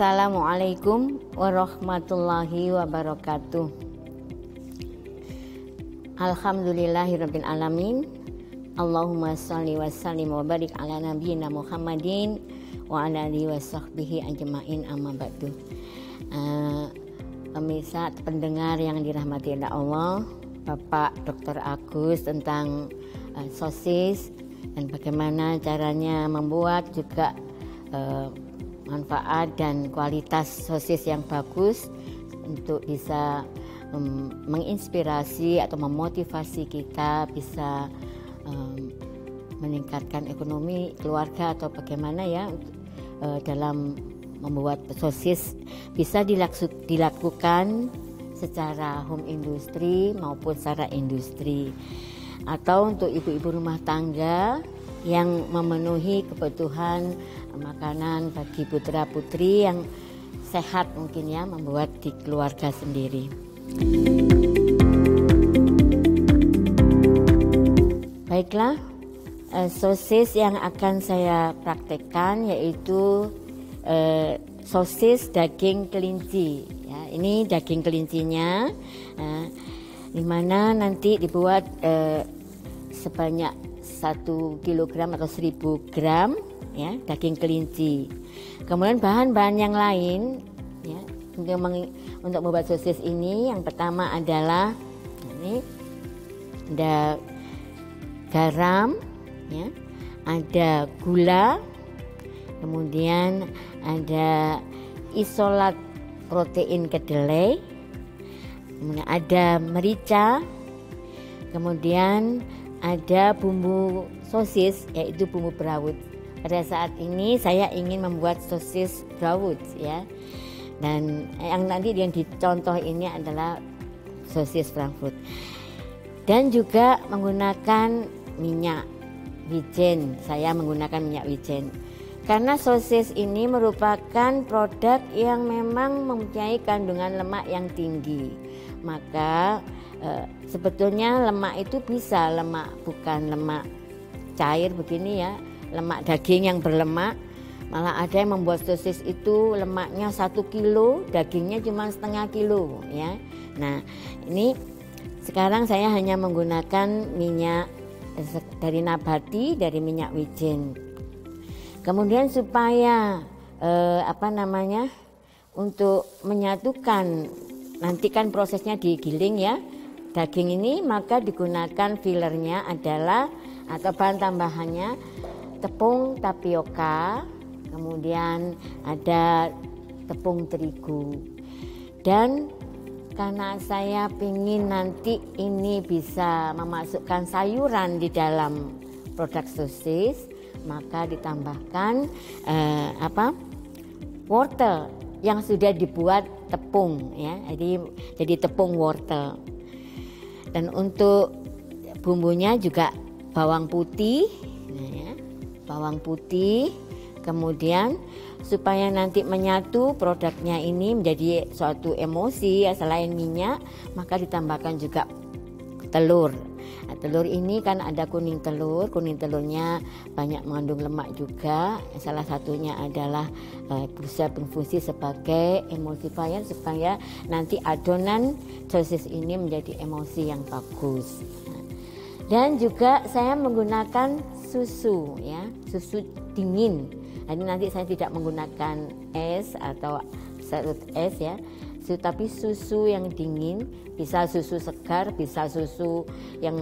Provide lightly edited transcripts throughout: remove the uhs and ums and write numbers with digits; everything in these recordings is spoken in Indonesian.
Assalamualaikum warahmatullahi wabarakatuh. Alhamdulillahirabbil alamin. Allahumma shalli wa sallim wa barik ala nabiyyina Muhammadin wa ala alihi wa sahbihi ajmain, amma ba'du. Pemirsa, pendengar yang dirahmati Allah, Bapak Dr. Agus, tentang sosis dan bagaimana caranya membuat, juga manfaat dan kualitas sosis yang bagus untuk bisa menginspirasi atau memotivasi kita bisa meningkatkan ekonomi keluarga, atau bagaimana ya dalam membuat sosis bisa dilakukan secara home industry maupun secara industri, atau untuk ibu-ibu rumah tangga yang memenuhi kebutuhan makanan bagi putra putri yang sehat, mungkin ya, membuat di keluarga sendiri. Baiklah, sosis yang akan saya praktekkan yaitu sosis daging kelinci ya. Ini daging kelincinya, dimana nanti dibuat sebanyak 1 kilogram atau 1000 gram ya, daging kelinci. Kemudian bahan-bahan yang lain ya, untuk membuat sosis ini, yang pertama adalah ini ada garam ya, ada gula, kemudian ada isolat protein kedelai, kemudian ada merica, kemudian ada bumbu sosis yaitu bumbu Browut. Pada saat ini saya ingin membuat sosis Browut ya. Dan yang nanti yang dicontoh ini adalah sosis Frankfurt. Dan juga menggunakan minyak wijen. Saya menggunakan minyak wijen. Karena sosis ini merupakan produk yang memang mempunyai kandungan lemak yang tinggi. Maka sebetulnya lemak itu bisa lemak, bukan lemak cair begini ya, lemak daging yang berlemak. Malah ada yang membuat sosis itu lemaknya 1 kilo, dagingnya cuma setengah kilo ya. Nah, ini sekarang saya hanya menggunakan minyak dari nabati, dari minyak wijen. Kemudian supaya untuk menyatukan, nanti kan prosesnya digiling ya daging ini, maka digunakan fillernya adalah atau bahan tambahannya tepung tapioka, kemudian ada tepung terigu. Dan karena saya ingin nanti ini bisa memasukkan sayuran di dalam produk sosis, maka ditambahkan wortel yang sudah dibuat tepung ya, jadi tepung wortel. Dan untuk bumbunya juga bawang putih, bawang putih. Kemudian supaya nanti menyatu produknya ini menjadi suatu emosi ya, selain minyak, maka ditambahkan juga telur. Nah, telur ini kan ada kuning telurnya banyak mengandung lemak juga. Salah satunya adalah bisa berfungsi sebagai emulsifier supaya nanti adonan sosis ini menjadi emosi yang bagus. Dan juga saya menggunakan susu ya, susu dingin. Jadi nanti saya tidak menggunakan es atau serut es ya, tapi susu yang dingin, bisa susu segar, bisa susu yang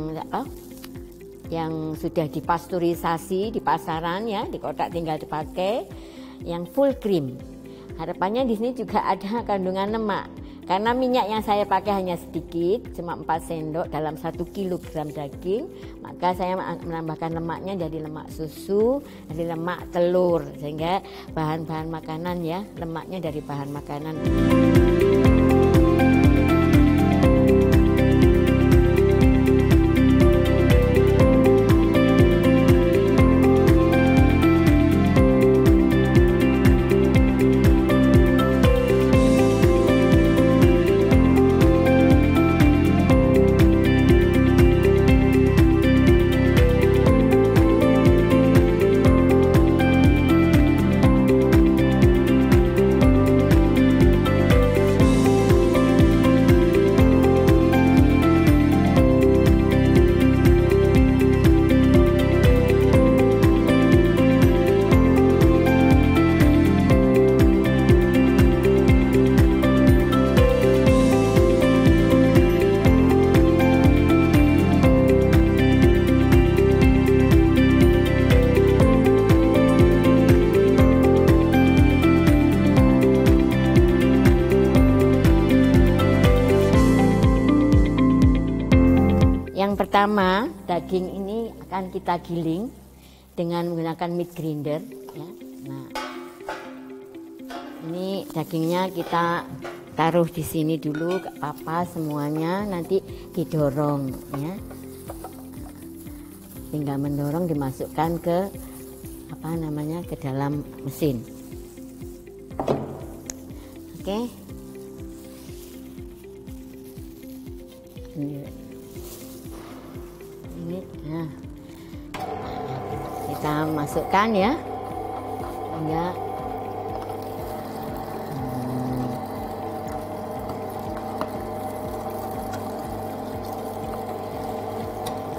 sudah dipasteurisasi di pasaran ya, di kotak tinggal dipakai, yang full cream. Harapannya di sini juga ada kandungan lemak. Karena minyak yang saya pakai hanya sedikit, cuma 4 sendok dalam 1 kilogram daging, maka saya menambahkan lemaknya dari lemak susu, dari lemak telur, sehingga bahan-bahan makanan ya, lemaknya dari bahan makanan. Yang pertama, daging ini akan kita giling dengan menggunakan meat grinder ya. Nah, ini dagingnya kita taruh di sini dulu, gak apa-apa semuanya, nanti didorong ya. Tinggal mendorong, dimasukkan ke ke dalam mesin. Oke. Ini nah. Kita masukkan ya. Enggak.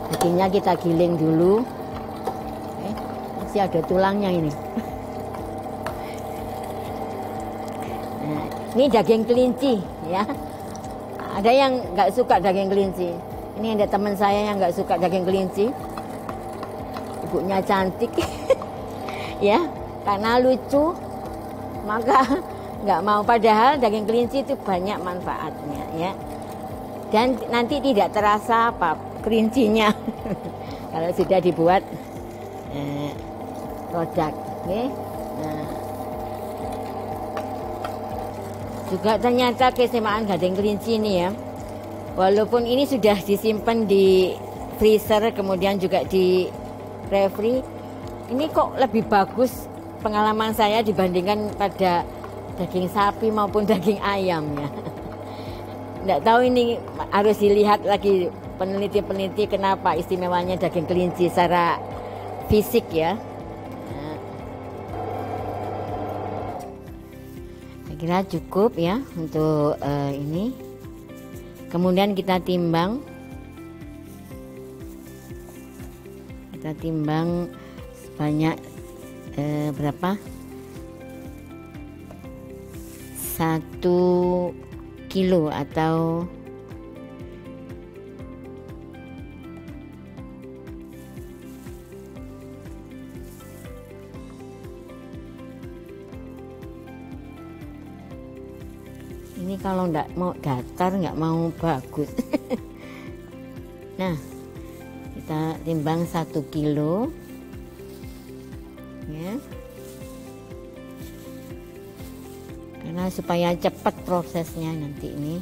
Dagingnya kita giling dulu. Masih ada tulangnya ini. Nah, ini daging kelinci ya. Ada yang nggak suka daging kelinci. Ini ada teman saya yang nggak suka daging kelinci. Ibunya cantik, ya, karena lucu, maka nggak mau. Padahal daging kelinci itu banyak manfaatnya, ya. Dan nanti tidak terasa apa kelincinya kalau sudah dibuat produk. Okay. Nah, juga ternyata keistimewaan daging kelinci ini ya, walaupun ini sudah disimpan di freezer, kemudian juga di refri, ini kok lebih bagus pengalaman saya dibandingkan pada daging sapi maupun daging ayam ya. Nggak tahu, ini harus dilihat lagi peneliti-peneliti kenapa istimewanya daging kelinci secara fisik ya. Saya kira cukup ya untuk ini. Kemudian kita timbang. Kita timbang sebanyak berapa? 1 kilo atau ini kalau nggak mau datar, nggak mau bagus. Nah, kita timbang 1 kilo ya, karena supaya cepat prosesnya nanti ini.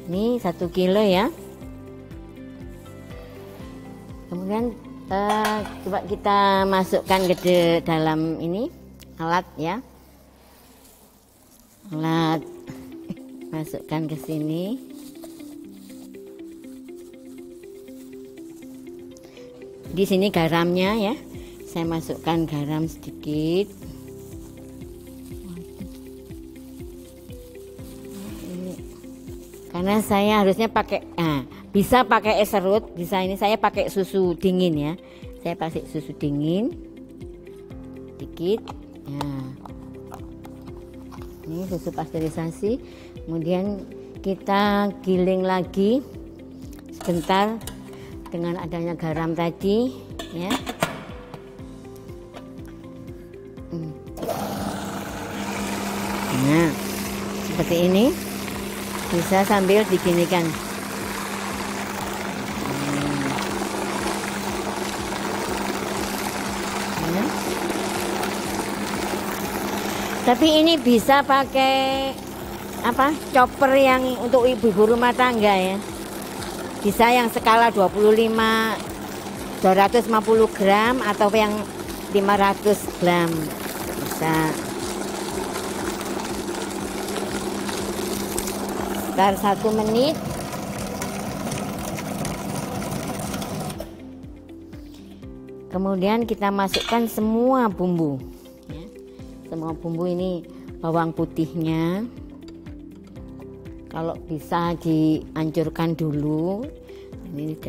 Ini 1 kilo ya. Kemudian coba kita masukkan ke dalam ini alat ya, alat. Masukkan ke sini. Di sini garamnya ya. Saya masukkan garam sedikit. Karena saya harusnya pakai, bisa pakai es serut, bisa ini saya pakai susu dingin ya. Saya pakai susu dingin sedikit. Nah, ini susu pasteurisasi. Kemudian kita giling lagi sebentar dengan adanya garam tadi ya. Nah, seperti ini bisa sambil diginikan. Tapi ini bisa pakai chopper yang untuk ibu-ibu rumah tangga ya. Bisa yang skala 250 gram atau yang 500 gram bisa. Sekitar 1 menit. Kemudian kita masukkan semua bumbu ya. Semua bumbu ini, bawang putihnya kalau bisa dihancurkan dulu. Ini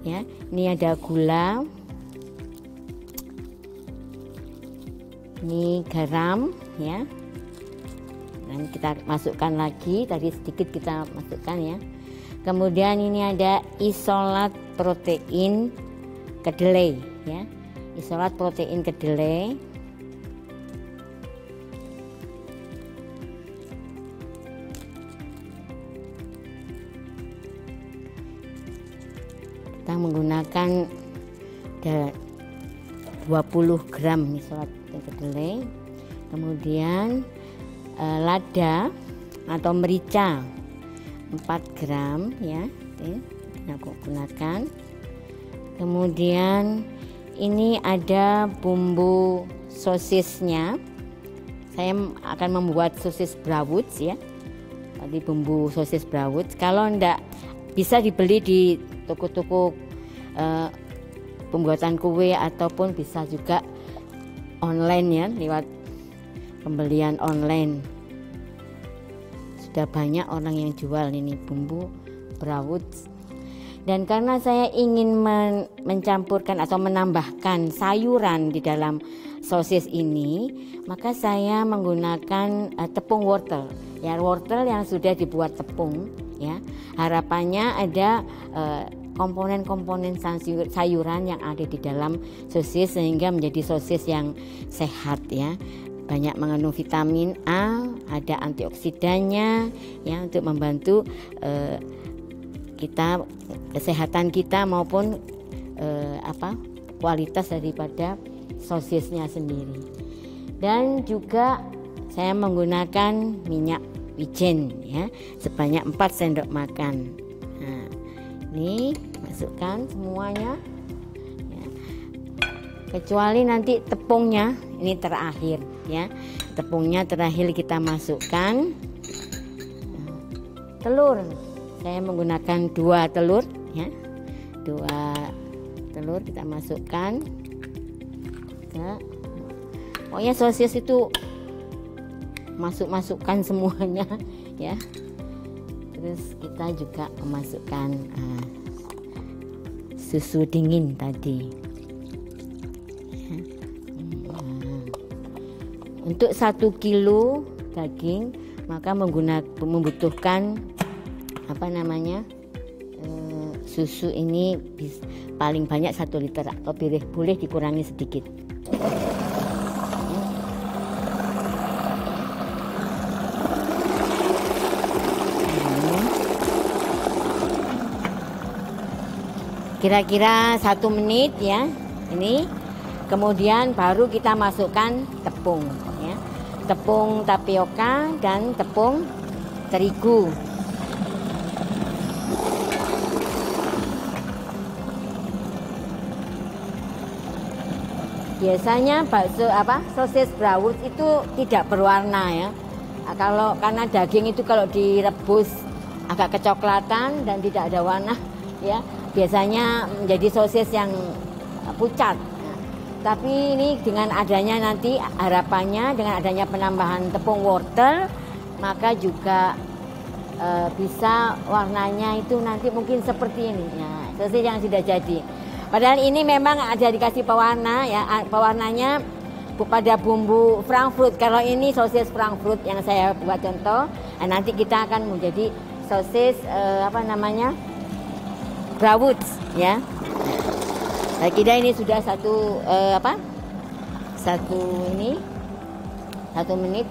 ya, ini ada gula, ini garam ya, dan kita masukkan lagi, tadi sedikit kita masukkan ya. Kemudian ini ada isolat protein kedelai ya, isolat protein kedelai. kita menggunakan 20 gram misalnya kedelai, kemudian lada atau merica 4 gram ya, aku gunakan. Kemudian ini ada bumbu sosisnya. Saya akan membuat sosis Browoods ya. Tadi bumbu sosis Browoods. Kalau enggak bisa dibeli di toko-toko pembuatan kue ataupun bisa juga online ya, lewat pembelian online. Sudah banyak orang yang jual ini bumbu Browoods. Dan karena saya ingin mencampurkan atau menambahkan sayuran di dalam sosis ini, maka saya menggunakan tepung wortel. Ya, wortel yang sudah dibuat tepung ya. Harapannya ada komponen-komponen sayuran yang ada di dalam sosis sehingga menjadi sosis yang sehat ya. Banyak mengandung vitamin A, ada antioksidannya ya untuk membantu kita, kesehatan kita maupun kualitas daripada sosisnya sendiri. Dan juga saya menggunakan minyak wijen ya sebanyak 4 sendok makan. Nah, ini masukkan semuanya ya. Kecuali nanti tepungnya ini terakhir ya. Tepungnya terakhir kita masukkan. Telur. Saya menggunakan 2 telur ya. 2 telur kita masukkan. Pokoknya sosis itu masukkan semuanya ya. Terus kita juga memasukkan susu dingin tadi. Untuk 1 kilo daging maka membutuhkan susu ini paling banyak 1 liter atau boleh dikurangi sedikit. Kira-kira 1 menit ya ini, kemudian baru kita masukkan tepung ya, tepung tapioka dan tepung terigu. Biasanya sosis Browoods itu tidak berwarna ya. Karena daging itu kalau direbus agak kecoklatan dan tidak ada warna ya, biasanya menjadi sosis yang pucat. Tapi ini dengan adanya nanti harapannya dengan adanya penambahan tepung wortel maka juga bisa warnanya itu nanti mungkin seperti ini ya, sosis yang sudah jadi. Padahal ini memang ada dikasih pewarna ya, pewarnanya pada bumbu Frankfurt. Kalau ini sosis Frankfurt yang saya buat contoh, nanti kita akan menjadi sosis Browoods ya. Saya kira ini sudah 1 menit.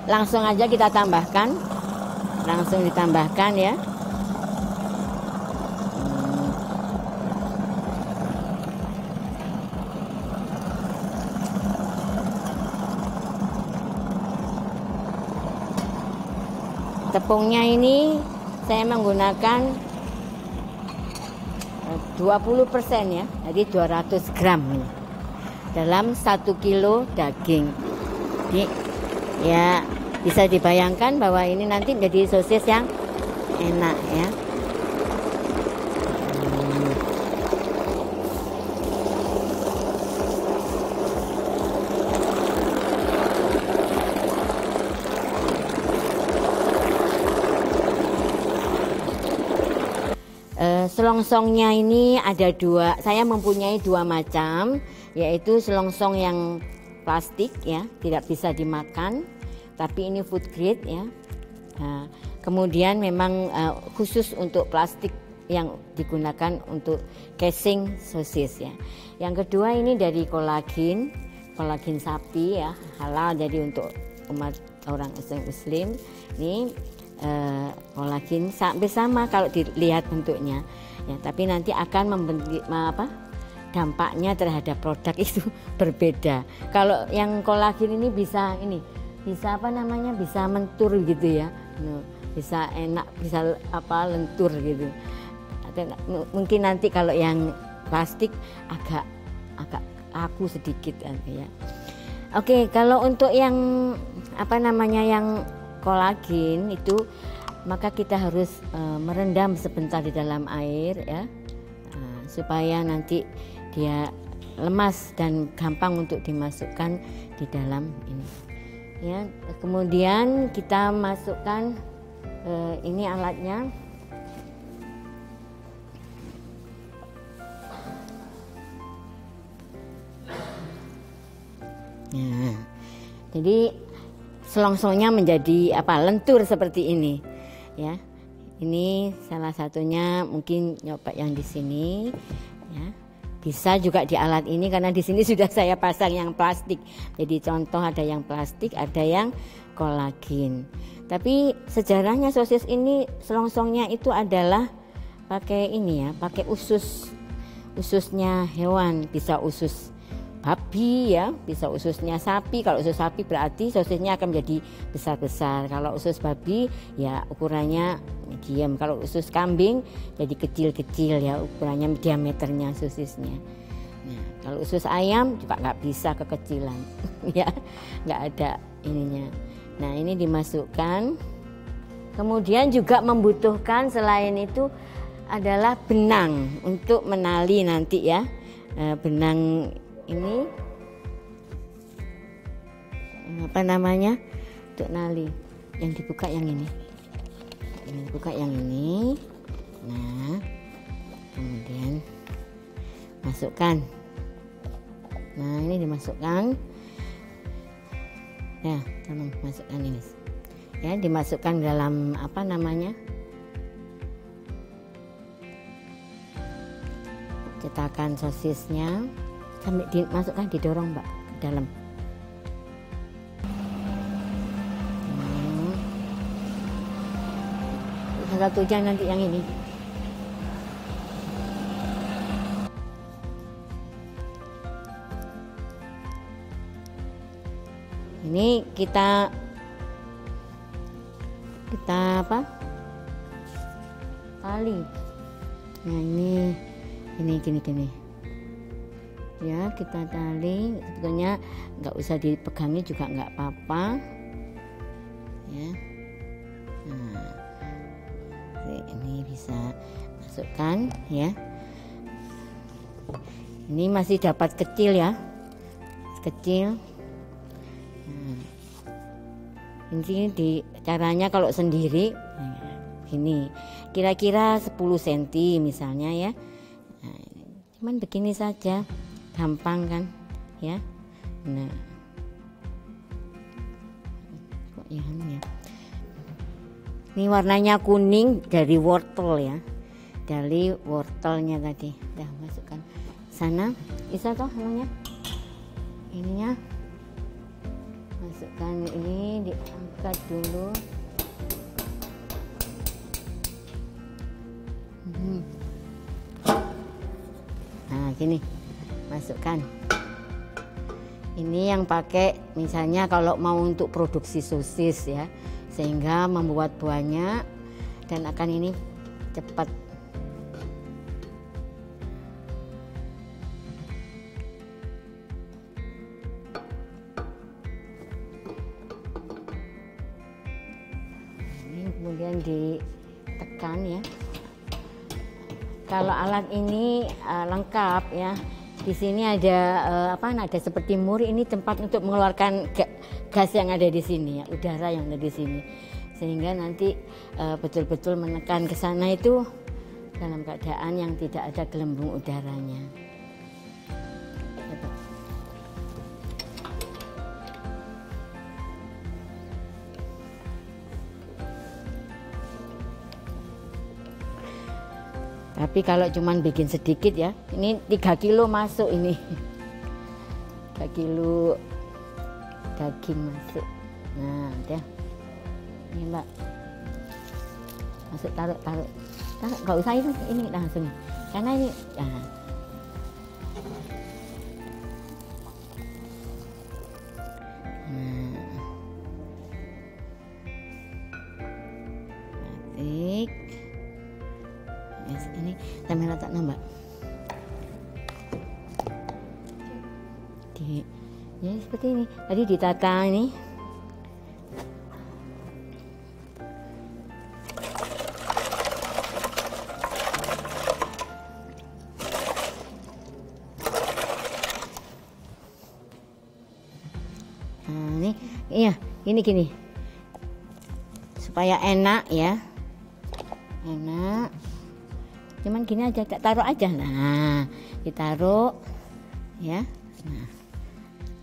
Langsung aja kita tambahkan, langsung ditambahkan ya. Tepungnya ini saya menggunakan 20% ya, jadi 200 gram ini dalam 1 kilo daging. Jadi ya bisa dibayangkan bahwa ini nanti menjadi sosis yang enak ya. Selongsongnya ini ada 2, saya mempunyai 2 macam, yaitu selongsong yang plastik ya, tidak bisa dimakan, tapi ini food grade ya. Nah, kemudian memang khusus untuk plastik yang digunakan untuk casing sosis ya. Yang kedua ini dari kolagen sapi ya, halal, jadi untuk umat orang Muslim. Ini kolagen sampai sama kalau dilihat bentuknya ya, tapi nanti akan membentuk dampaknya terhadap produk itu berbeda. Kalau yang kolagen ini bisa bisa mentur gitu ya, bisa enak, bisa lentur gitu. Mungkin nanti kalau yang plastik agak kaku sedikit ya. Oke, kalau untuk yang yang kolagen itu, maka kita harus merendam sebentar di dalam air ya, supaya nanti dia lemas dan gampang untuk dimasukkan di dalam ini ya. Kemudian kita masukkan ini alatnya. Nah, jadi selongsongnya menjadi lentur seperti ini ya. Ini salah satunya, mungkin nyoba yang di sini ya. Bisa juga di alat ini karena di sini sudah saya pasang yang plastik. Jadi contoh ada yang plastik, ada yang kolagen. Tapi sejarahnya sosis ini selongsongnya itu adalah pakai ini ya, pakai ususnya hewan, bisa usus babi ya, bisa ususnya sapi. Kalau usus sapi berarti sosisnya akan menjadi besar-besar. Kalau usus babi ya ukurannya medium. Kalau usus kambing jadi kecil-kecil ya, ukurannya diameternya sosisnya. Nah, kalau usus ayam juga nggak bisa kekecilan ya, nggak ada ininya. Nah, ini dimasukkan. Kemudian juga membutuhkan selain itu adalah benang untuk menali nanti ya. Benang ini untuk nali, yang dibuka yang ini, nah kemudian masukkan, nah ini dimasukkan ya, tolong masukkan ini ya, dimasukkan dalam cetakan sosisnya. Sampai dimasukkan, didorong Mbak ke dalam. Satunya nanti yang ini. Ini kita tali. Nah ini gini. Ya, kita tali, sebetulnya nggak usah dipegangi juga nggak apa-apa ya. Nah, ini bisa masukkan ya. Ini masih dapat kecil ya, kecil. Nah, ini caranya kalau sendiri gini, kira-kira 10 cm misalnya ya. Nah, cuman begini saja, gampang kan ya. Nah, kok ya. Ini warnanya kuning dari wortel ya, dari wortelnya tadi. Udah masukkan sana, bisa toh ininya masukkan, ini diangkat dulu. Nah gini, masukkan. Ini yang pakai misalnya kalau mau untuk produksi sosis ya, sehingga membuat banyak dan akan ini cepat. Ini kemudian ditekan ya. Kalau alat ini lengkap ya. Di sini ada ada seperti muri, ini tempat untuk mengeluarkan gas yang ada di sini ya, udara yang ada di sini. Sehingga nanti betul-betul menekan ke sana itu dalam keadaan yang tidak ada gelembung udaranya. Tapi kalau cuman bikin sedikit ya, ini 3 kilo masuk ini. 3 kilo daging masuk. Nah, udah. Ini Mbak. Masuk, taruh, nggak usah ini langsung, karena ini nah. Batik, yes, ini sambil letak nambah. Ya seperti ini. Tadi ditata ini. Nah, ini iya, ini gini. Supaya enak ya. Enak. Cuman gini aja, taruh aja. Nah, ditaruh ya. Nah,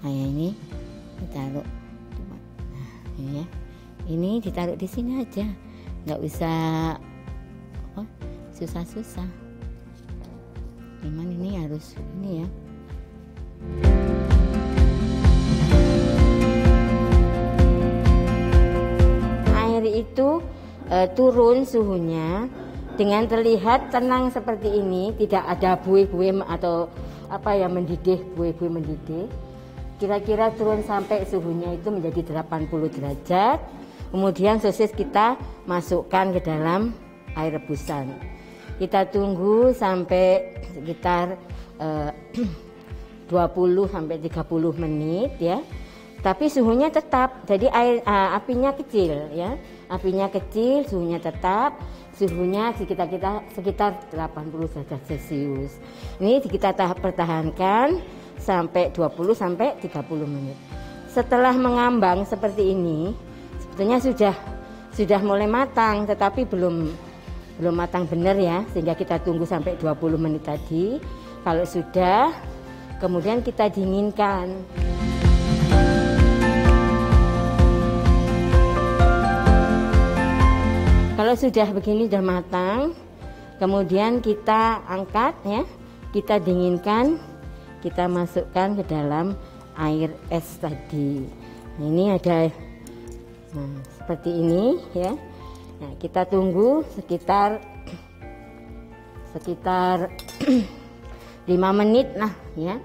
kayak ini ditaruh. Nah, ini ya. Ini ditaruh di sini aja. Nggak usah susah-susah. Cuman ini harus ini ya. Itu turun suhunya dengan terlihat tenang seperti ini, tidak ada buih-buih atau apa ya mendidih, buih-buih mendidih. Kira-kira turun sampai suhunya itu menjadi 80 derajat. Kemudian sosis kita masukkan ke dalam air rebusan. Kita tunggu sampai sekitar 20 sampai 30 menit ya. Tapi suhunya tetap, jadi apinya kecil ya, apinya kecil, suhunya tetap, suhunya sekitar 80 derajat Celcius. Ini kita pertahankan sampai 20 sampai 30 menit. Setelah mengambang seperti ini, sebetulnya sudah mulai matang, tetapi belum matang benar ya, sehingga kita tunggu sampai 20 menit tadi. Kalau sudah, kemudian kita dinginkan. Kalau sudah begini sudah matang, kemudian kita angkat ya, kita dinginkan, kita masukkan ke dalam air es tadi. Nah, ini ada seperti ini ya. Nah, kita tunggu sekitar 5 menit lah ya,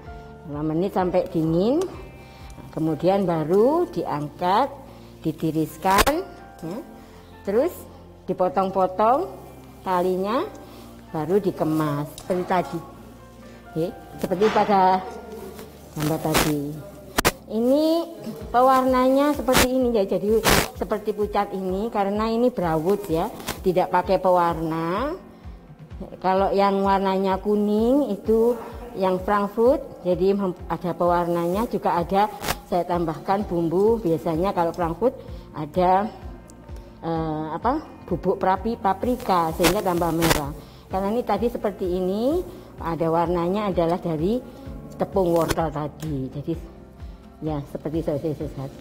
5 menit sampai dingin. Nah, kemudian baru diangkat, ditiriskan, ya. Terus dipotong-potong talinya, baru dikemas seperti tadi, seperti pada gambar tadi. Ini pewarnanya seperti ini ya, jadi seperti pucat ini karena ini Browwood ya, tidak pakai pewarna. Kalau yang warnanya kuning itu yang Frankfurt, jadi ada pewarnanya, juga ada saya tambahkan bumbu. Biasanya kalau Frankfurt ada bubuk paprika sehingga tambah merah. Karena ini tadi seperti ini, ada warnanya adalah dari tepung wortel tadi. Jadi ya seperti sosis tadi.